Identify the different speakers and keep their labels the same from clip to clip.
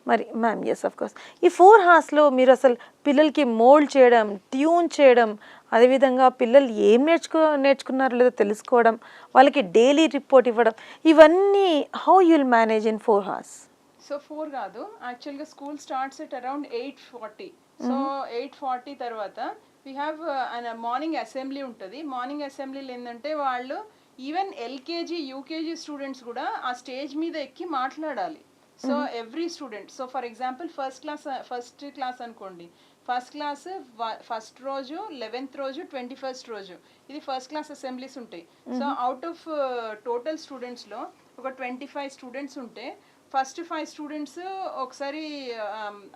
Speaker 1: మరి ma'am yes of course ఈ 4 హార్స్లో మీరు అసలు పిల్లలకి మోల్డ్ చేయడం, ట్యూన్ చేయడం, అదేవిధంగా పిల్లలు ఏం నేర్చుకున్నారో లేదో తెలుసుకోవడం, వాళ్ళకి డైలీ రిపోర్ట్ ఇవ్వడం, ఇవన్నీ how you'll manage in 4 horse?
Speaker 2: So 4 కాదు, యాక్చువల్గా school starts at around 8:40. So 8:40 తర్వాత వీ హ్యావ్ మార్నింగ్ అసెంబ్లీ ఉంటుంది. మార్నింగ్ అసెంబ్లీలో ఏంటంటే వాళ్ళు ఈవెన్ ఎల్కేజీ యూకేజీ స్టూడెంట్స్ కూడా ఆ స్టేజ్ మీద ఎక్కి మాట్లాడాలి. So every student, so for example first class అనుకోండి, ఫస్ట్ క్లాస్ ఫస్ట్ రోజు, 11th రోజు, 21st రోజు, ఇది ఫస్ట్ క్లాస్ అసెంబ్లీస్ ఉంటాయి. సో అవుట్ ఆఫ్ టోటల్ స్టూడెంట్స్లో ఒక 25 స్టూడెంట్స్ ఉంటే ఫస్ట్ 5 స్టూడెంట్స్ ఒకసారి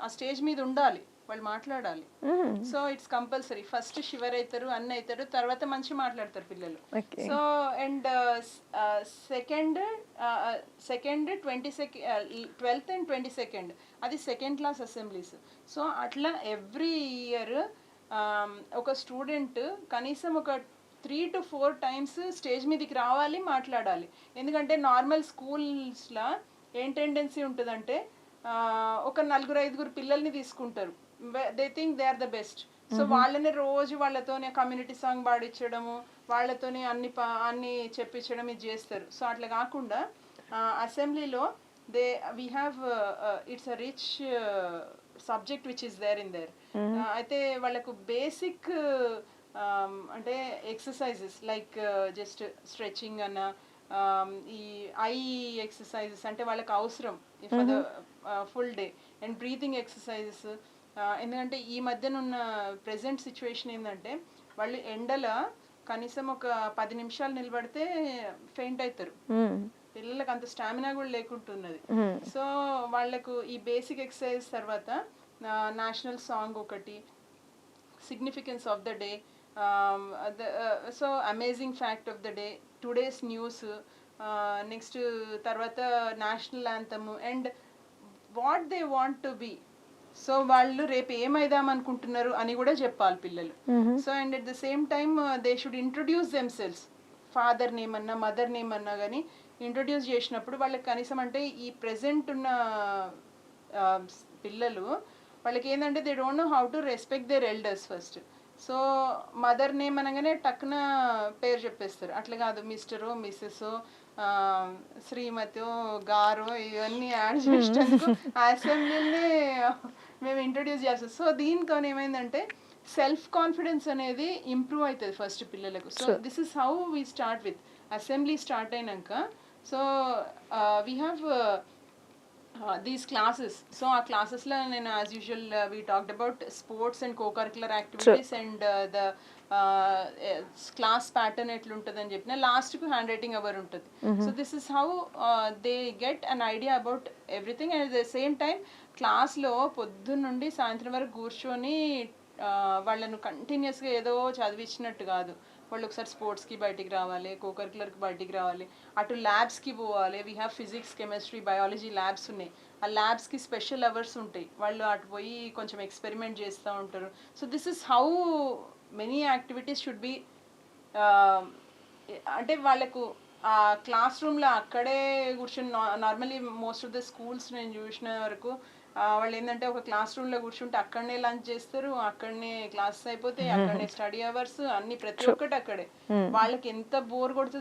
Speaker 2: ఆ స్టేజ్ మీద ఉండాలి, వాళ్ళు మాట్లాడాలి. So it's compulsory. First shiver అవుతారు, అన్నీ అవుతారు, తర్వాత మంచి మాట్లాడతారు పిల్లలు. So and second 12th and 22nd అది సెకండ్ క్లాస్ అసెంబ్లీస్. సో అట్లా ఎవ్రీ ఇయర్ ఒక స్టూడెంట్ కనీసం ఒక 3 to 4 టైమ్స్ స్టేజ్ మీదకి రావాలి, మాట్లాడాలి. ఎందుకంటే నార్మల్ స్కూల్స్లో ఏం టెండెన్సీ ఉంటుందంటే ఒక 4-5 పిల్లల్ని తీసుకుంటారు, they think they are the best. So వాళ్ళని రోజు వాళ్ళతోనే కమ్యూనిటీ సాంగ్ పాడించడము, వాళ్ళతోనే అన్ని చెప్పించడం ఇది చేస్తారు. సో అట్లా కాకుండా అసెంబ్లీలో we have it's a rich subject which is there in there. అయితే వాళ్ళకు బేసిక్ అంటే ఎక్సర్సైజెస్ లైక్ జస్ట్ స్ట్రెచింగ్ అన్న, ఈ ఐ ఎక్సర్సైజెస్ అంటే వాళ్ళకి అవసరం for the full day, and breathing exercises. ఎందుకంటే ఈ మధ్యన ఉన్న ప్రెసెంట్ సిచ్యువేషన్ ఏంటంటే వాళ్ళు ఎండల కనీసం ఒక 10 నిమిషాలు నిలబడితే ఫెయింట్ అవుతారు, పిల్లలకు అంత స్టామినా కూడా లేకుంటున్నది. సో వాళ్ళకు ఈ బేసిక్ ఎక్సర్సైజ్ తర్వాత నేషనల్ సాంగ్ ఒకటి, significance of the day, so amazing fact of the day, today's news, next తర్వాత national anthem and what they want to be. So వాళ్ళు రేపు ఏమైదాం అనుకుంటున్నారు అని కూడా చెప్పాలి పిల్లలు. So and at the same time they should introduce themselves, father name అన్నా మదర్ నేమ్ అన్నా కానీ ఇంట్రొడ్యూస్ చేసినప్పుడు వాళ్ళకి కనీసం అంటే ఈ ప్రెసెంట్ ఉన్న పిల్లలు వాళ్ళకి ఏంటంటే they don't know how to respect their elders first. So mother name అనగానే టక్కున పేరు చెప్పేస్తారు, అట్లా కాదు మిస్టరో మిస్సెస్ శ్రీమతో గారో ఇవన్నీ యాడ్ చేసేందుకు అసెంబ్లీని మేము ఇంట్రొడ్యూస్ చేస్తాం. సో దీంతో ఏమైందంటే సెల్ఫ్ కాన్ఫిడెన్స్ అనేది ఇంప్రూవ్ అవుతుంది ఫస్ట్ పిల్లలకు. So this is how we start with assembly start అయినాక. So we have these classes. So ఆ క్లాసెస్లో నేను as usual we talked about sports and co-curricular activities and the class pattern ఎట్లుంటుందని చెప్పిన, లాస్ట్కు హ్యాండ్ రైటింగ్ అవర్ ఉంటుంది. So this is how they get an idea about everything. And at the same time క్లాస్లో పొద్దున్న నుండి సాయంత్రం వరకు కూర్చొని వాళ్ళను కంటిన్యూస్గా ఏదో చదివించినట్టు కాదు, వాళ్ళు ఒకసారి స్పోర్ట్స్కి బయటికి రావాలి, కో-కరిక్యులర్కి బయటికి రావాలి, అటు ల్యాబ్స్కి పోవాలి. We have physics, chemistry, biology labs ఉన్నాయి. ఆ ల్యాబ్స్కి స్పెషల్ అవర్స్ ఉంటాయి, వాళ్ళు అటు పోయి కొంచెం ఎక్స్పెరిమెంట్ చేస్తూ ఉంటారు. So this is how many activities should be. అంటే వాళ్ళకు ఆ క్లాస్ రూమ్లో అక్కడే కూర్చొని, normally most of the schools నేను చూసిన వరకు వాళ్ళు ఏంటంటే ఒక క్లాస్ రూమ్లో కూర్చుంటే అక్కడనే లంచ్ చేస్తారు, అక్కడనే క్లాసెస్ అయిపోతాయి, అక్కడనే స్టడీ అవర్స్ అన్ని ప్రతి ఒక్కటి అక్కడే. వాళ్ళకి ఎంత బోర్ కొడుతుంది